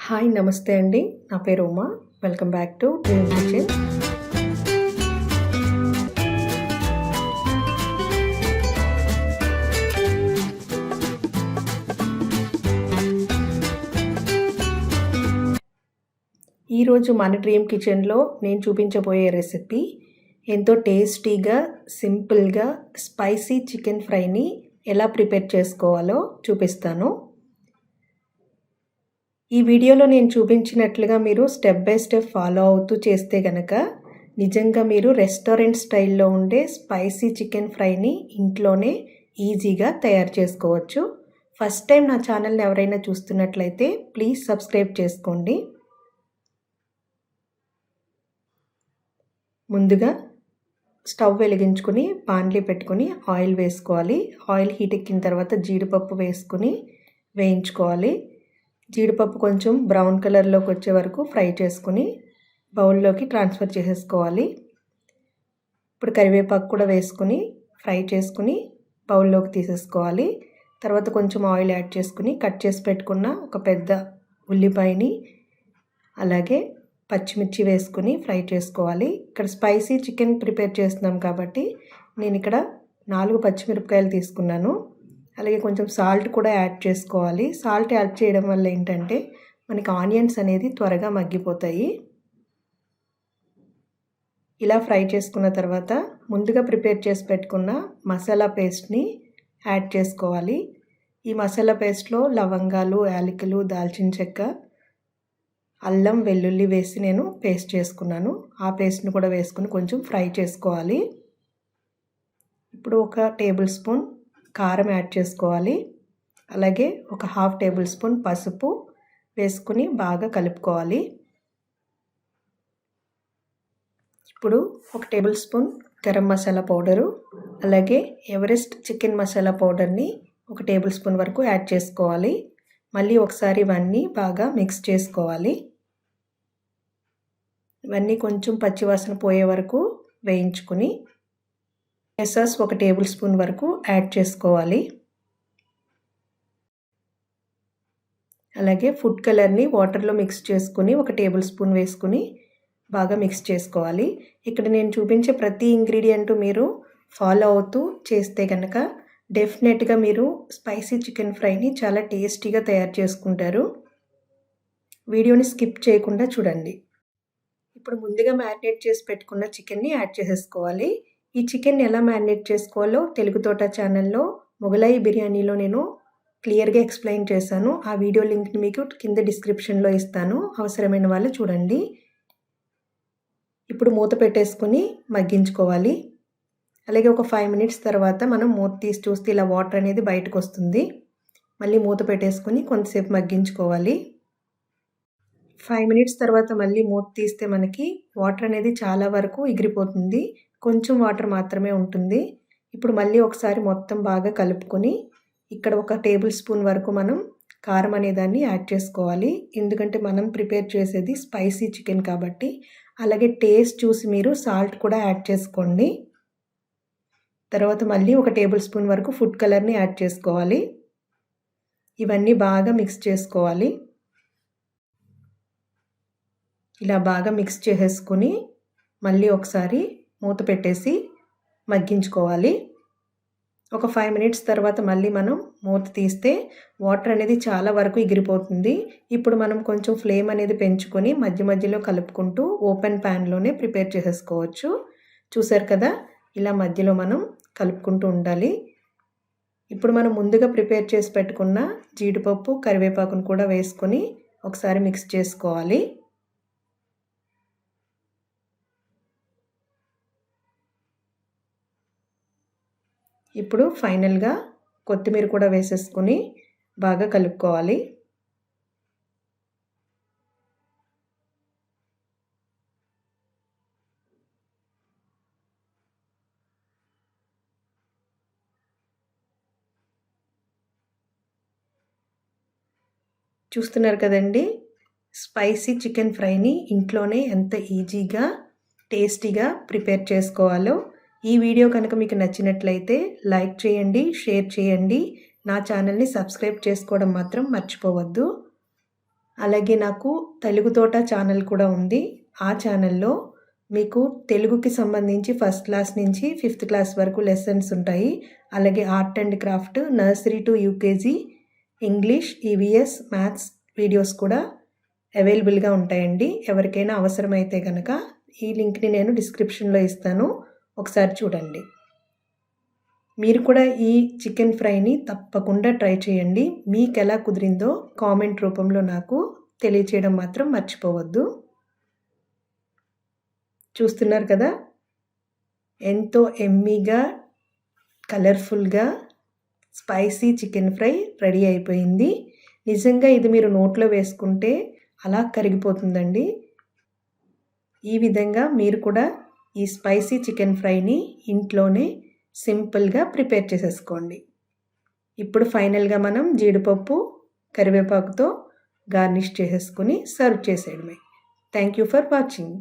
Hi నమస్తే అండి. నా పేరు Uma. Welcome back to dream kitchen. ఈరోజు మన డ్రీమ్ కిచెన్లో నేను చూపించబోయే రెసిపీ ఎంతో టేస్టీగా, సింపుల్గా స్పైసీ చికెన్ ఫ్రైని ఎలా ప్రిపేర్ చేసుకోవాలో చూపిస్తాను. ఈ వీడియోలో నేను చూపించినట్లుగా మీరు స్టెప్ బై స్టెప్ ఫాలో అవుతూ చేస్తే గనక నిజంగా మీరు రెస్టారెంట్ స్టైల్లో ఉండే స్పైసీ చికెన్ ఫ్రైని ఇంట్లోనే ఈజీగా తయారు చేసుకోవచ్చు. ఫస్ట్ టైం నా ఛానల్ని ఎవరైనా చూస్తున్నట్లయితే ప్లీజ్ సబ్స్క్రైబ్ చేసుకోండి. ముందుగా స్టవ్ వెలిగించుకొని బాండ్లీ పెట్టుకొని ఆయిల్ వేసుకోవాలి. ఆయిల్ హీట్ ఎక్కిన తర్వాత జీడిపప్పు వేసుకొని వేయించుకోవాలి. జీడిపప్పు కొంచెం బ్రౌన్ కలర్లోకి వచ్చే వరకు ఫ్రై చేసుకుని బౌల్లోకి ట్రాన్స్ఫర్ చేసేసుకోవాలి. ఇప్పుడు కరివేపాకు కూడా వేసుకుని ఫ్రై చేసుకుని బౌల్లోకి తీసేసుకోవాలి. తర్వాత కొంచెం ఆయిల్ యాడ్ చేసుకుని కట్ చేసి పెట్టుకున్న ఒక పెద్ద ఉల్లిపాయని అలాగే పచ్చిమిర్చి వేసుకుని ఫ్రై చేసుకోవాలి. ఇక్కడ స్పైసీ చికెన్ ప్రిపేర్ చేస్తున్నాం కాబట్టి నేను ఇక్కడ 4 పచ్చిమిరపకాయలు తీసుకున్నాను. అలాగే కొంచెం సాల్ట్ కూడా యాడ్ చేసుకోవాలి. సాల్ట్ యాడ్ చేయడం వల్ల ఏంటంటే మనకి ఆనియన్స్ అనేది త్వరగా మగ్గిపోతాయి. ఇలా ఫ్రై చేసుకున్న తర్వాత ముందుగా ప్రిపేర్ చేసి పెట్టుకున్న మసాలా పేస్ట్ని యాడ్ చేసుకోవాలి. ఈ మసాలా పేస్ట్లో లవంగాలు, యాలకులు, దాల్చిన చెక్క, అల్లం, వెల్లుల్లి వేసి నేను పేస్ట్ చేసుకున్నాను. ఆ పేస్ట్ని కూడా వేసుకుని కొంచెం ఫ్రై చేసుకోవాలి. ఇప్పుడు ఒక టేబుల్ స్పూన్ కారం యాడ్ చేసుకోవాలి. అలాగే ఒక 1/2 టేబుల్ స్పూన్ పసుపు వేసుకుని బాగా కలుపుకోవాలి. ఇప్పుడు ఒక table spoon garam masala powder అలాగే ఎవరెస్ట్ చికెన్ మసాలా పౌడర్ని ఒక టేబుల్ స్పూన్ వరకు యాడ్ చేసుకోవాలి. మళ్ళీ ఒకసారి ఇవన్నీ బాగా మిక్స్ చేసుకోవాలి. ఇవన్నీ కొంచెం పచ్చివాసన పోయే వరకు వేయించుకుని సాస్ ఒక టేబుల్ స్పూన్ వరకు యాడ్ చేసుకోవాలి. అలాగే ఫుడ్ కలర్ని వాటర్లో మిక్స్ చేసుకుని ఒక టేబుల్ స్పూన్ వేసుకుని బాగా మిక్స్ చేసుకోవాలి. ఇక్కడ నేను చూపించే ప్రతి ఇంగ్రీడియంట్ మీరు ఫాలో అవుతూ చేస్తే కనుక డెఫినెట్గా మీరు స్పైసీ చికెన్ ఫ్రైని చాలా టేస్టీగా తయారు చేసుకుంటారు. వీడియోని స్కిప్ చేయకుండా చూడండి. ఇప్పుడు ముందుగా మ్యారినేట్ చేసి పెట్టుకున్న చికెన్ని యాడ్ చేసేసుకోవాలి. ఈ చికెన్ ఎలా మ్యారినేట్ చేసుకోవాలో తెలుగు తోట ఛానల్లో మొగలాయి బిర్యానీలో నేను క్లియర్గా ఎక్స్ప్లెయిన్ చేశాను. ఆ వీడియో లింక్ని మీకు కింద డిస్క్రిప్షన్లో ఇస్తాను. అవసరమైన వాళ్ళు చూడండి. ఇప్పుడు మూత పెట్టేసుకుని మగ్గించుకోవాలి. అలాగే ఒక 5 మినిట్స్ తర్వాత మనం మూత తీసి చూస్తే ఇలా వాటర్ అనేది బయటకు వస్తుంది. మళ్ళీ మూత పెట్టేసుకుని కొంతసేపు మగ్గించుకోవాలి. 5 మినిట్స్ తర్వాత మళ్ళీ మూత తీస్తే మనకి వాటర్ అనేది చాలా వరకు ఎగిరిపోతుంది. కొంచెం వాటర్ మాత్రమే ఉంటుంది. ఇప్పుడు మళ్ళీ ఒకసారి మొత్తం బాగా కలుపుకొని ఇక్కడ ఒక టేబుల్ స్పూన్ వరకు మనం కారం అనేదాన్ని యాడ్ చేసుకోవాలి. ఎందుకంటే మనం ప్రిపేర్ చేసేది స్పైసీ చికెన్ కాబట్టి. అలాగే టేస్ట్ చూసి మీరు సాల్ట్ కూడా యాడ్ చేసుకోండి. తర్వాత మళ్ళీ ఒక టేబుల్ స్పూన్ వరకు ఫుడ్ కలర్ని యాడ్ చేసుకోవాలి. ఇవన్నీ బాగా మిక్స్ చేసుకోవాలి. ఇలా బాగా మిక్స్ చేసేసుకొని మళ్ళీ ఒకసారి మూత పెట్టేసి మగ్గించుకోవాలి. ఒక 5 మినిట్స్ తర్వాత మళ్ళీ మనం మూత తీస్తే వాటర్ అనేది చాలా వరకు ఎగిరిపోతుంది. ఇప్పుడు మనం కొంచెం ఫ్లేమ్ అనేది పెంచుకొని మధ్య మధ్యలో కలుపుకుంటూ ఓపెన్ ప్యాన్లోనే ప్రిపేర్ చేసేసుకోవచ్చు. చూసారు కదా, ఇలా మధ్యలో మనం కలుపుకుంటూ ఉండాలి. ఇప్పుడు మనం ముందుగా ప్రిపేర్ చేసి పెట్టుకున్న జీడిపప్పు, కరివేపాకును కూడా వేసుకొని ఒకసారి మిక్స్ చేసుకోవాలి. ఇప్పుడు ఫైనల్గా కొత్తిమీర కూడా వేసేసుకొని బాగా కలుపుకోవాలి. చూస్తున్నారు కదండి, స్పైసీ చికెన్ ఫ్రైని ఇంట్లోనే ఎంత ఈజీగా టేస్టీగా ప్రిపేర్ చేసుకోవాలో. ఈ వీడియో కనుక మీకు నచ్చినట్లయితే లైక్ చేయండి, షేర్ చేయండి. నా ఛానల్ని సబ్స్క్రైబ్ చేసుకోవడం మాత్రం మర్చిపోవద్దు. అలాగే నాకు తెలుగు తోట ఛానల్ కూడా ఉంది. ఆ ఛానల్‌లో మీకు తెలుగుకి సంబంధించి ఫస్ట్ క్లాస్ నుంచి ఫిఫ్త్ క్లాస్ వరకు లెసన్స్ ఉంటాయి. అలాగే art and craft, nursery to UKG, English, EVS, maths videos కూడా అవైలబుల్‌గా ఉంటాయండి. ఎవరికైనా అవసరమైతే గనక ఈ లింక్‌ని నేను డిస్క్రిప్షన్‌లో ఇస్తాను. ఒకసారి చూడండి. మీరు కూడా ఈ చికెన్ ఫ్రైని తప్పకుండా ట్రై చేయండి. మీకెలా కుదిరిందో కామెంట్ రూపంలో నాకు తెలియచేయడం మాత్రం మర్చిపోవద్దు. చూస్తున్నారు కదా! ఎంతో యమ్మీగా, కలర్‌ఫుల్‌గా స్పైసీ చికెన్ ఫ్రై రెడీ అయిపోయింది. నిజంగా ఇది మీరు నోట్లో వేసుకుంటే అలా కరిగిపోతుందండి. ఈ విధంగా మీరు కూడా ఈ స్పైసీ చికెన్ ఫ్రైని ఇంట్లోనే సింపుల్‌గా ప్రిపేర్ చేసేసుకోండి. ఇప్పుడు ఫైనల్‌గా మనం జీడిపప్పు, కరివేపాకుతో గార్నిష్ చేసేసుకొని సర్వ్ చేసేయడమే. Thank you for watching.